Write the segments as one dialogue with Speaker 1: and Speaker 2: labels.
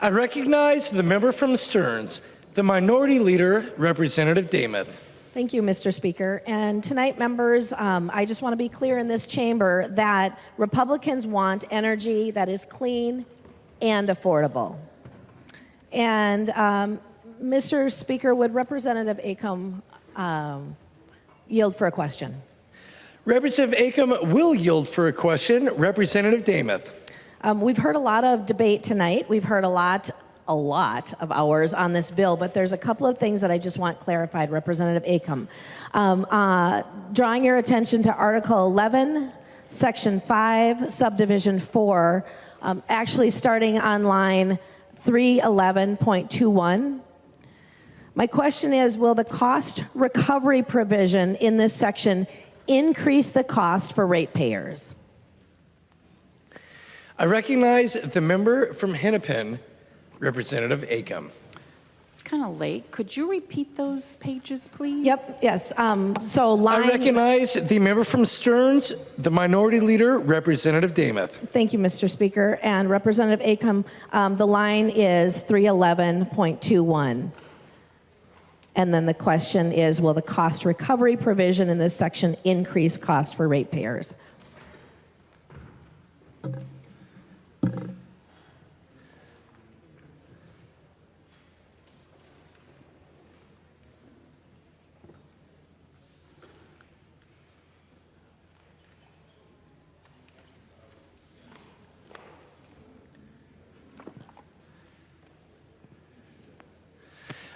Speaker 1: I recognize the member from Stearns, the Minority Leader, Representative Demuth.
Speaker 2: Thank you, Mr. Speaker. And tonight, members, I just want to be clear in this chamber that Republicans want energy that is clean and affordable. And Mr. Speaker, would Representative Acom yield for a question?
Speaker 1: Representative Acom will yield for a question. Representative Demuth.
Speaker 2: We've heard a lot of debate tonight. We've heard a lot of hours on this bill, but there's a couple of things that I just want clarified, Representative Acom. Drawing your attention to Article 11, Section 5, Subdivision 4, actually starting on line 311.21. My question is, will the cost recovery provision in this section increase the cost for ratepayers?
Speaker 1: I recognize the member from Hennepin, Representative Acom.
Speaker 3: It's kind of late. Could you repeat those pages, please?
Speaker 2: Yep, yes. So line...
Speaker 1: I recognize the member from Stearns, the Minority Leader, Representative Demuth.
Speaker 2: Thank you, Mr. Speaker. And Representative Acom, the line is 311.21. And then the question is, will the cost recovery provision in this section increase cost for ratepayers?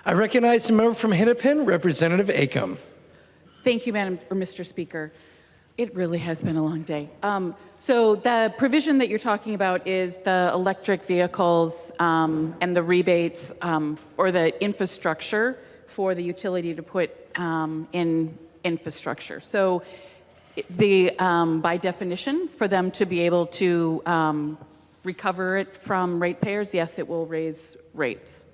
Speaker 1: I recognize the member from Hennepin, Representative Acom.
Speaker 3: Thank you, Mr. Speaker. It really has been a long day. So the provision that you're talking about is the electric vehicles and the rebates or the infrastructure for the utility to put in infrastructure. So by definition, for them to be able to recover it from ratepayers, yes, it will raise rates.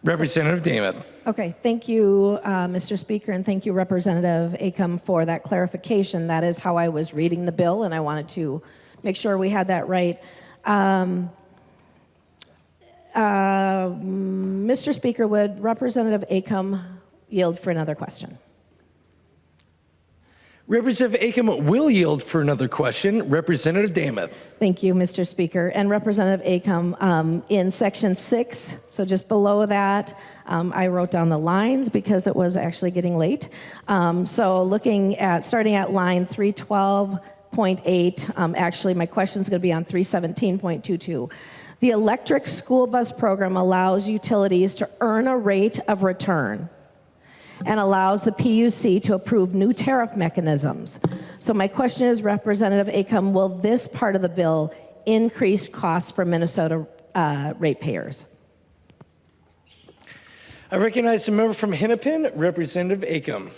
Speaker 1: Representative Demuth.
Speaker 2: Okay, thank you, Mr. Speaker, and thank you, Representative Acom, for that clarification. That is how I was reading the bill, and I wanted to make sure we had that right. Mr. Speaker, would Representative Acom yield for another question?
Speaker 1: Representative Acom will yield for another question. Representative Demuth.
Speaker 2: Thank you, Mr. Speaker. And Representative Acom, in Section 6, so just below that, I wrote down the lines because it was actually getting late. So looking at, starting at line 312.8, actually my question is going to be on 317.22. The electric school bus program allows utilities to earn a rate of return and allows the PUC to approve new tariff mechanisms. So my question is, Representative Acom, will this part of the bill increase costs for Minnesota ratepayers?
Speaker 1: I recognize the member from Hennepin, Representative Acom.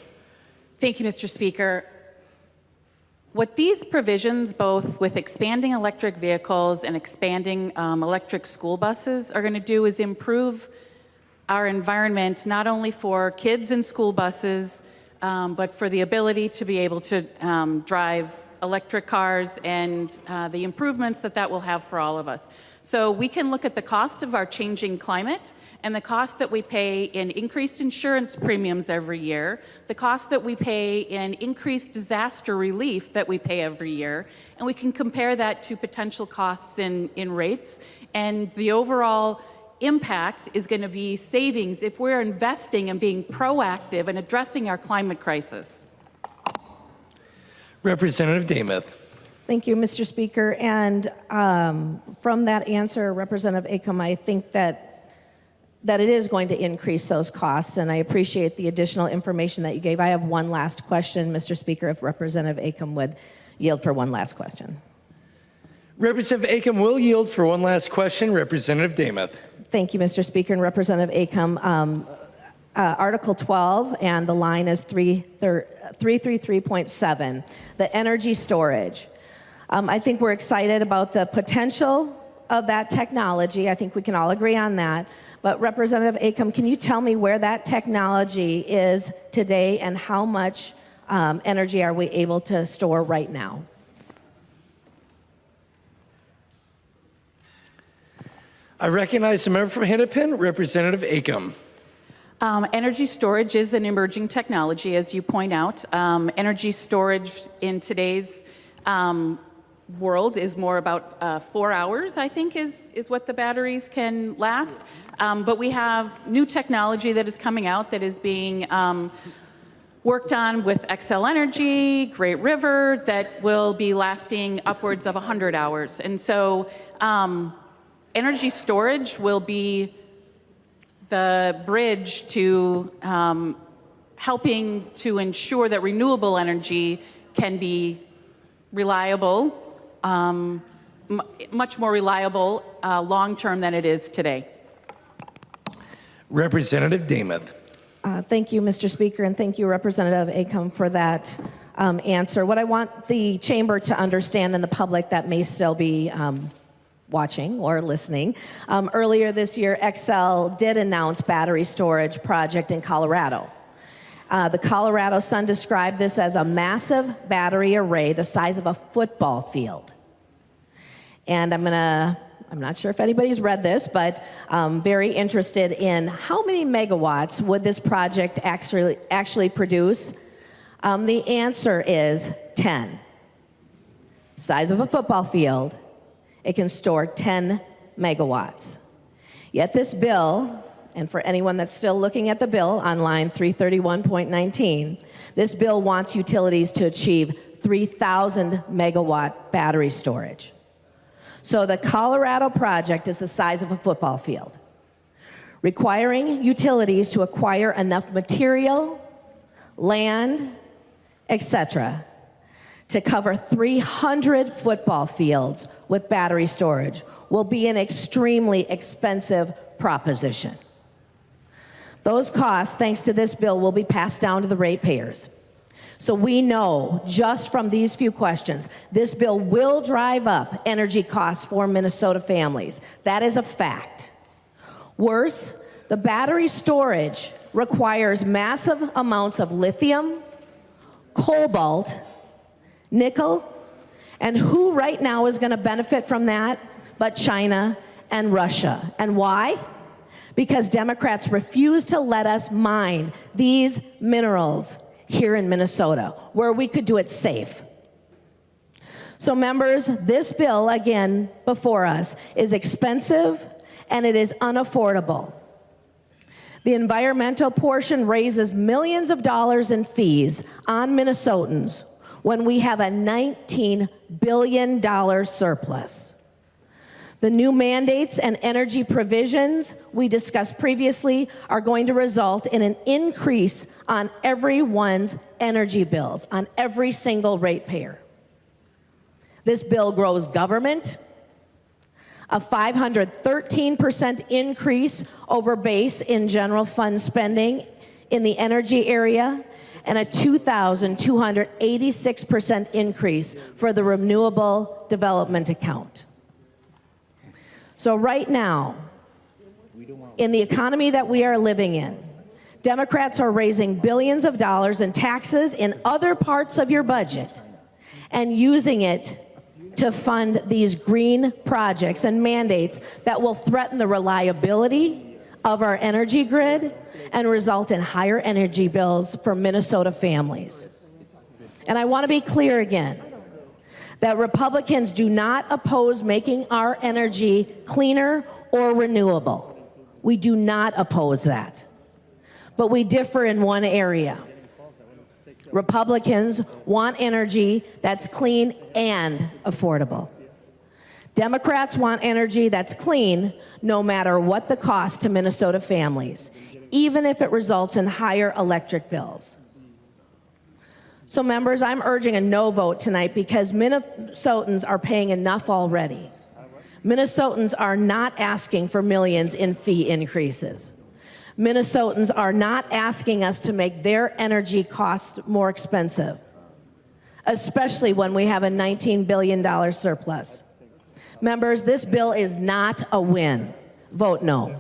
Speaker 3: Thank you, Mr. Speaker. What these provisions, both with expanding electric vehicles and expanding electric school buses, are going to do is improve our environment, not only for kids in school buses, but for the ability to be able to drive electric cars and the improvements that that will have for all of us. So we can look at the cost of our changing climate and the cost that we pay in increased insurance premiums every year, the cost that we pay in increased disaster relief that we pay every year, and we can compare that to potential costs in rates, and the overall impact is going to be savings if we're investing and being proactive and addressing our climate crisis.
Speaker 1: Representative Demuth.
Speaker 2: Thank you, Mr. Speaker. And from that answer, Representative Acom, I think that it is going to increase those costs, and I appreciate the additional information that you gave. I have one last question, Mr. Speaker, if Representative Acom would yield for one last question.
Speaker 1: Representative Acom will yield for one last question. Representative Demuth.
Speaker 2: Thank you, Mr. Speaker. And Representative Acom, Article 12, and the line is 333.7, the energy storage. I think we're excited about the potential of that technology. I think we can all agree on that. But Representative Acom, can you tell me where that technology is today and how much energy are we able to store right now?
Speaker 1: I recognize the member from Hennepin, Representative Acom.
Speaker 3: Energy storage is an emerging technology, as you point out. Energy storage in today's world is more about 4 hours, I think, is what the batteries can last. But we have new technology that is coming out that is being worked on with Xcel Energy, Great River, that will be lasting upwards of 100 hours. And so energy storage will be the bridge to helping to ensure that renewable energy can be reliable, much more reliable long-term than it is today.
Speaker 1: Representative Demuth.
Speaker 2: Thank you, Mr. Speaker, and thank you, Representative Acom, for that answer. What I want the chamber to understand and the public that may still be watching or listening, earlier this year, Xcel did announce battery storage project in Colorado. The Colorado Sun described this as a massive battery array the size of a football field. And I'm not sure if anybody's read this, but very interested in how many megawatts would this project actually produce? The answer is 10. Size of a football field, it can store 10 megawatts. Yet this bill, and for anyone that's still looking at the bill on line 331.19, this bill wants utilities to achieve 3,000 megawatt battery storage. So the Colorado project is the size of a football field, requiring utilities to acquire enough material, land, etc., to cover 300 football fields with battery storage will be an extremely expensive proposition. Those costs, thanks to this bill, will be passed down to the ratepayers. So we know just from these few questions, this bill will drive up energy costs for Minnesota families. That is a fact. Worse, the battery storage requires massive amounts of lithium, cobalt, nickel, and who right now is going to benefit from that but China and Russia? And why? Because Democrats refuse to let us mine these minerals here in Minnesota, where we could do it safe. So members, this bill, again, before us, is expensive and it is unaffordable. The environmental portion raises millions of dollars in fees on Minnesotans when we have a $19 billion surplus. The new mandates and energy provisions we discussed previously are going to result in an increase on everyone's energy bills, on every single ratepayer. This bill grows government, a 513% increase over base in general fund spending in the energy area, and a 2,286% increase for the renewable development account. So right now, in the economy that we are living in, Democrats are raising billions of dollars in taxes in other parts of your budget and using it to fund these green projects and mandates that will threaten the reliability of our energy grid and result in higher energy bills for Minnesota families. And I want to be clear again that Republicans do not oppose making our energy cleaner or renewable. We do not oppose that. But we differ in one area. Republicans want energy that's clean and affordable. Democrats want energy that's clean no matter what the cost to Minnesota families, even if it results in higher electric bills. So members, I'm urging a no vote tonight because Minnesotans are paying enough already. Minnesotans are not asking for millions in fee increases. Minnesotans are not asking us to make their energy costs more expensive, especially when we have a $19 billion surplus. Members, this bill is not a win. Vote no.